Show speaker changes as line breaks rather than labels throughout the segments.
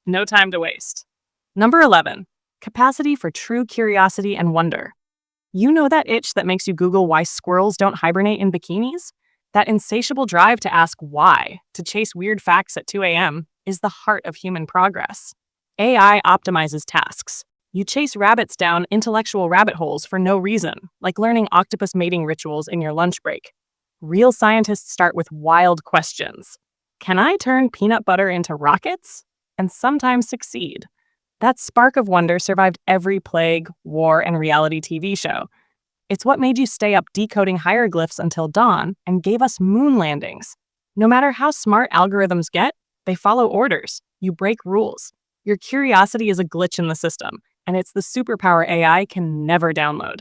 No time to waste. Number 11, capacity for true curiosity and wonder. You know that itch that makes you Google why squirrels don't hibernate in bikinis? That insatiable drive to ask why, to chase weird facts at 2 a.m., is the heart of human progress. AI optimizes tasks. You chase rabbits down intellectual rabbit holes for no reason, like learning octopus mating rituals in your lunch break. Real scientists start with wild questions. Can I turn peanut butter into rockets? And sometimes succeed. That spark of wonder survived every plague, war, and reality TV show. It's what made you stay up decoding hieroglyphs until dawn and gave us moon landings. No matter how smart algorithms get, they follow orders. You break rules. Your curiosity is a glitch in the system, and it's the superpower AI can never download.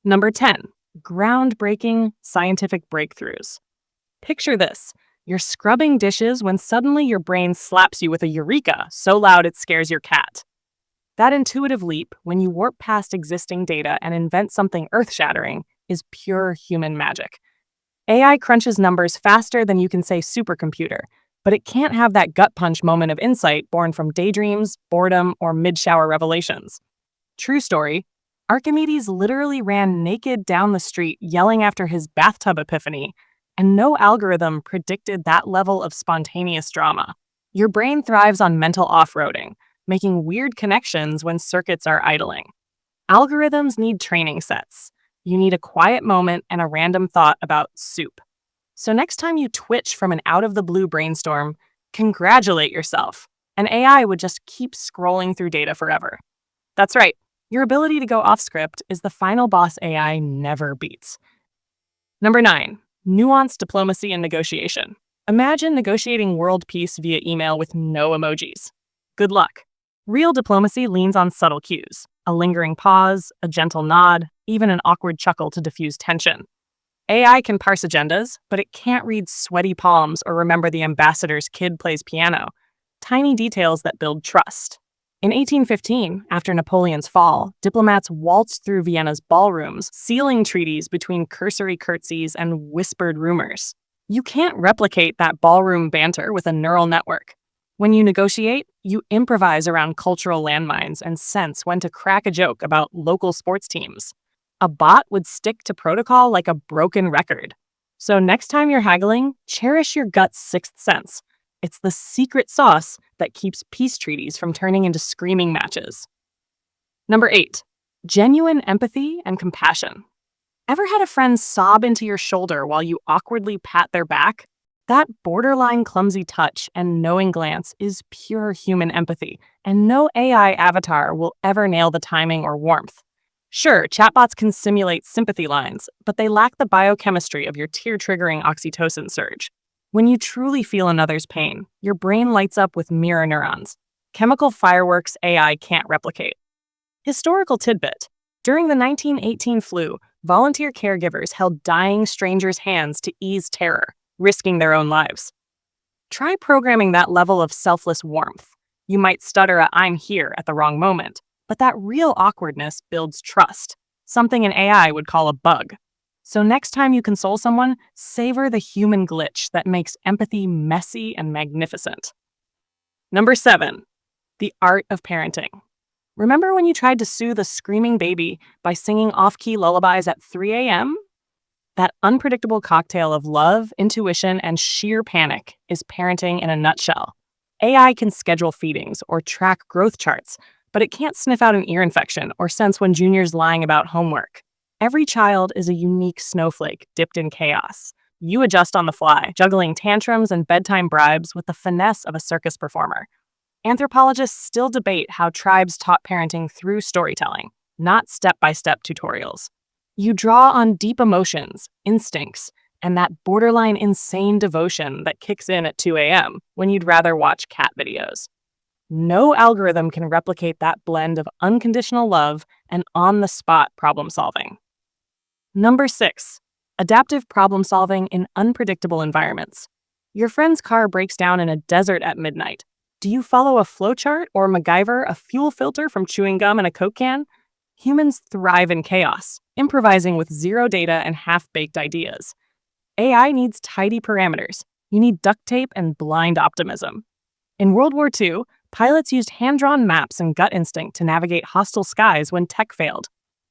Number 10, groundbreaking scientific breakthroughs. Picture this. You're scrubbing dishes when suddenly your brain slaps you with a eureka so loud it scares your cat. That intuitive leap, when you warp past existing data and invent something earth-shattering, is pure human magic. AI crunches numbers faster than you can say supercomputer, but it can't have that gut punch moment of insight born from daydreams, boredom, or mid-shower revelations. True story, Archimedes literally ran naked down the street yelling after his bathtub epiphany, and no algorithm predicted that level of spontaneous drama. Your brain thrives on mental off-roading, making weird connections when circuits are idling. Algorithms need training sets. You need a quiet moment and a random thought about soup. So next time you twitch from an out-of-the-blue brainstorm, congratulate yourself. An AI would just keep scrolling through data forever. That's right, your ability to go off-script is the final boss AI never beats. Number 9, nuanced diplomacy and negotiation. Imagine negotiating world peace via email with no emojis. Good luck. Real diplomacy leans on subtle cues, a lingering pause, a gentle nod, even an awkward chuckle to diffuse tension. AI can parse agendas, but it can't read sweaty palms or remember the ambassador's kid plays piano. Tiny details that build trust. In 1815, after Napoleon's fall, diplomats waltzed through Vienna's ballrooms, sealing treaties between cursory curtsies and whispered rumors. You can't replicate that ballroom banter with a neural network. When you negotiate, you improvise around cultural landmines and sense when to crack a joke about local sports teams. A bot would stick to protocol like a broken record. So next time you're haggling, cherish your gut's sixth sense. It's the secret sauce that keeps peace treaties from turning into screaming matches. Number 8, genuine empathy and compassion. Ever had a friend sob into your shoulder while you awkwardly pat their back? That borderline clumsy touch and knowing glance is pure human empathy, and no AI avatar will ever nail the timing or warmth. Sure, chatbots can simulate sympathy lines, but they lack the biochemistry of your tear-triggering oxytocin surge. When you truly feel another's pain, your brain lights up with mirror neurons, chemical fireworks AI can't replicate. Historical tidbit. During the 1918 flu, volunteer caregivers held dying strangers' hands to ease terror, risking their own lives. Try programming that level of selfless warmth. You might stutter a "I'm here" at the wrong moment, but that real awkwardness builds trust, something an AI would call a bug. So next time you console someone, savor the human glitch that makes empathy messy and magnificent. Number 7, the art of parenting. Remember when you tried to soothe a screaming baby by singing off-key lullabies at 3 a.m.? That unpredictable cocktail of love, intuition, and sheer panic is parenting in a nutshell. AI can schedule feedings or track growth charts, but it can't sniff out an ear infection or sense when Junior's lying about homework. Every child is a unique snowflake dipped in chaos. You adjust on the fly, juggling tantrums and bedtime bribes with the finesse of a circus performer. Anthropologists still debate how tribes taught parenting through storytelling, not step-by-step tutorials. You draw on deep emotions, instincts, and that borderline insane devotion that kicks in at 2 a.m. when you'd rather watch cat videos. No algorithm can replicate that blend of unconditional love and on-the-spot problem-solving. Number 6, adaptive problem-solving in unpredictable environments. Your friend's car breaks down in a desert at midnight. Do you follow a flowchart or MacGyver a fuel filter from chewing gum in a Coke can? Humans thrive in chaos, improvising with zero data and half-baked ideas. AI needs tidy parameters. You need duct tape and blind optimism. In World War II, Pilots used hand-drawn maps and gut instinct to navigate hostile skies when tech failed.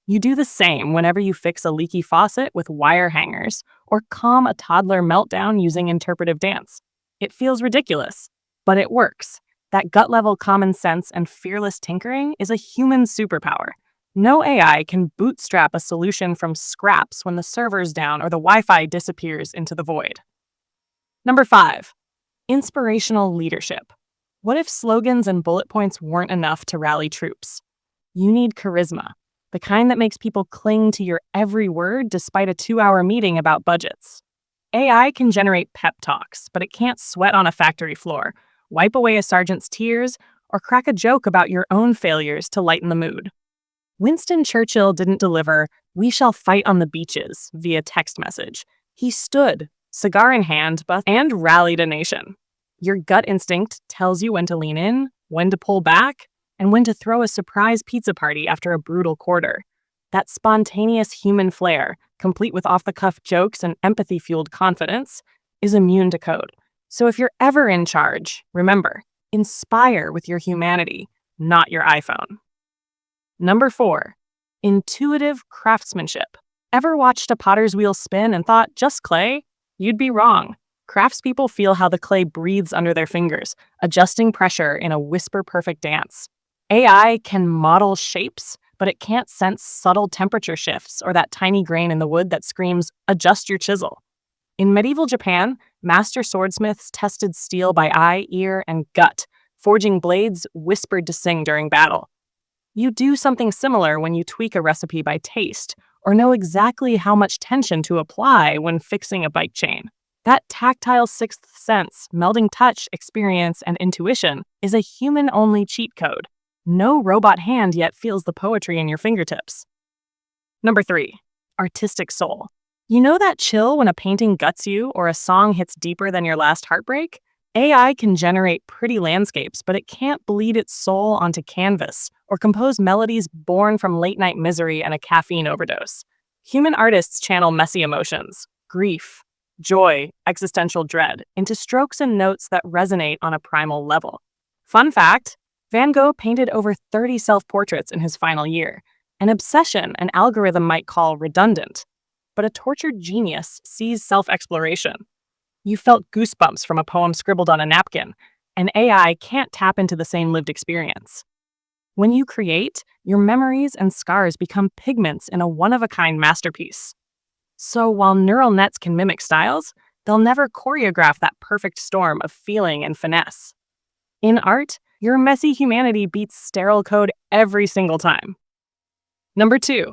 You do the same whenever you fix a leaky faucet with wire hangers or calm a toddler meltdown using interpretive dance. It feels ridiculous, but it works. That gut-level common sense and fearless tinkering is a human superpower. No AI can bootstrap a solution from scraps when the server's down or the Wi-Fi disappears into the void. Number 5, inspirational leadership. What if slogans and bullet points weren't enough to rally troops? You need charisma, the kind that makes people cling to your every word despite a 2-hour meeting about budgets. AI can generate pep talks, but it can't sweat on a factory floor, wipe away a sergeant's tears, or crack a joke about your own failures to lighten the mood. Winston Churchill didn't deliver, "We shall fight on the beaches" via text message. He stood, cigar in hand, and rallied a nation. Your gut instinct tells you when to lean in, when to pull back, and when to throw a surprise pizza party after a brutal quarter. That spontaneous human flair, complete with off-the-cuff jokes and empathy-fueled confidence, is immune to code. So if you're ever in charge, remember, inspire with your humanity, not your iPhone. Number 4, intuitive craftsmanship. Ever watched a potter's wheel spin and thought, just clay? You'd be wrong. Craftspeople feel how the clay breathes under their fingers, adjusting pressure in a whisper-perfect dance. AI can model shapes, but it can't sense subtle temperature shifts or that tiny grain in the wood that screams, adjust your chisel. In medieval Japan, master swordsmiths tested steel by eye, ear, and gut, forging blades whispered to sing during battle. You do something similar when you tweak a recipe by taste, or know exactly how much tension to apply when fixing a bike chain. That tactile sixth sense, melding touch, experience, and intuition, is a human-only cheat code. No robot hand yet feels the poetry in your fingertips. Number 3, artistic soul. You know that chill when a painting guts you or a song hits deeper than your last heartbreak? AI can generate pretty landscapes, but it can't bleed its soul onto canvas or compose melodies born from late-night misery and a caffeine overdose. Human artists channel messy emotions, grief, joy, existential dread, into strokes and notes that resonate on a primal level. Fun fact, Van Gogh painted over 30 self-portraits in his final year, an obsession an algorithm might call redundant. But a tortured genius sees self-exploration. You felt goosebumps from a poem scribbled on a napkin, and AI can't tap into the same lived experience. When you create, your memories and scars become pigments in a one-of-a-kind masterpiece. So while neural nets can mimic styles, they'll never choreograph that perfect storm of feeling and finesse. In art, your messy humanity beats sterile code every single time. Number 2,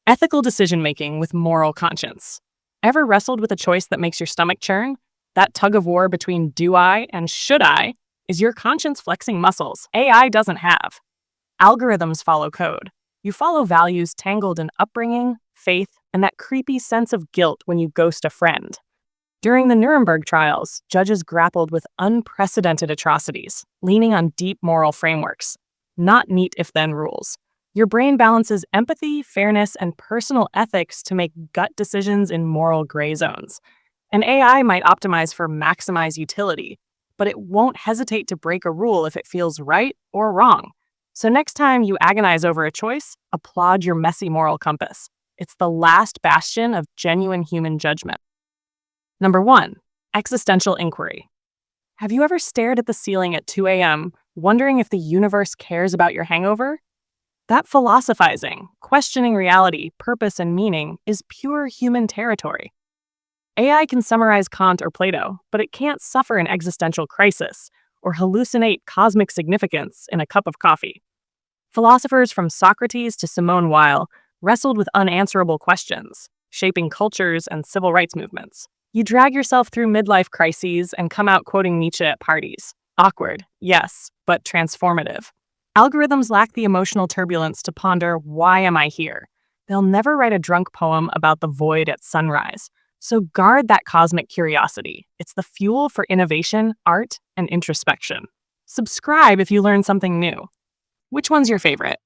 ethical decision-making with moral conscience. Ever wrestled with a choice that makes your stomach churn? That tug of war between do I and should I is your conscience flexing muscles AI doesn't have. Algorithms follow code. You follow values tangled in upbringing, faith, and that creepy sense of guilt when you ghost a friend. During the Nuremberg trials, judges grappled with unprecedented atrocities, leaning on deep moral frameworks, not neat if-then rules. Your brain balances empathy, fairness, and personal ethics to make gut decisions in moral gray zones. An AI might optimize for maximize utility, but it won't hesitate to break a rule if it feels right or wrong. So next time you agonize over a choice, applaud your messy moral compass. It's the last bastion of genuine human judgment. Number 1, existential inquiry. Have you ever stared at the ceiling at 2 a.m., wondering if the universe cares about your hangover? That philosophizing, questioning reality, purpose, and meaning is pure human territory. AI can summarize Kant or Plato, but it can't suffer an existential crisis or hallucinate cosmic significance in a cup of coffee. Philosophers from Socrates to Simone Weil wrestled with unanswerable questions, shaping cultures and civil rights movements. You drag yourself through midlife crises and come out quoting Nietzsche at parties. Awkward, yes, but transformative. Algorithms lack the emotional turbulence to ponder, why am I here? They'll never write a drunk poem about the void at sunrise. So guard that cosmic curiosity. It's the fuel for innovation, art, and introspection. Subscribe if you learn something new. Which one's your favorite?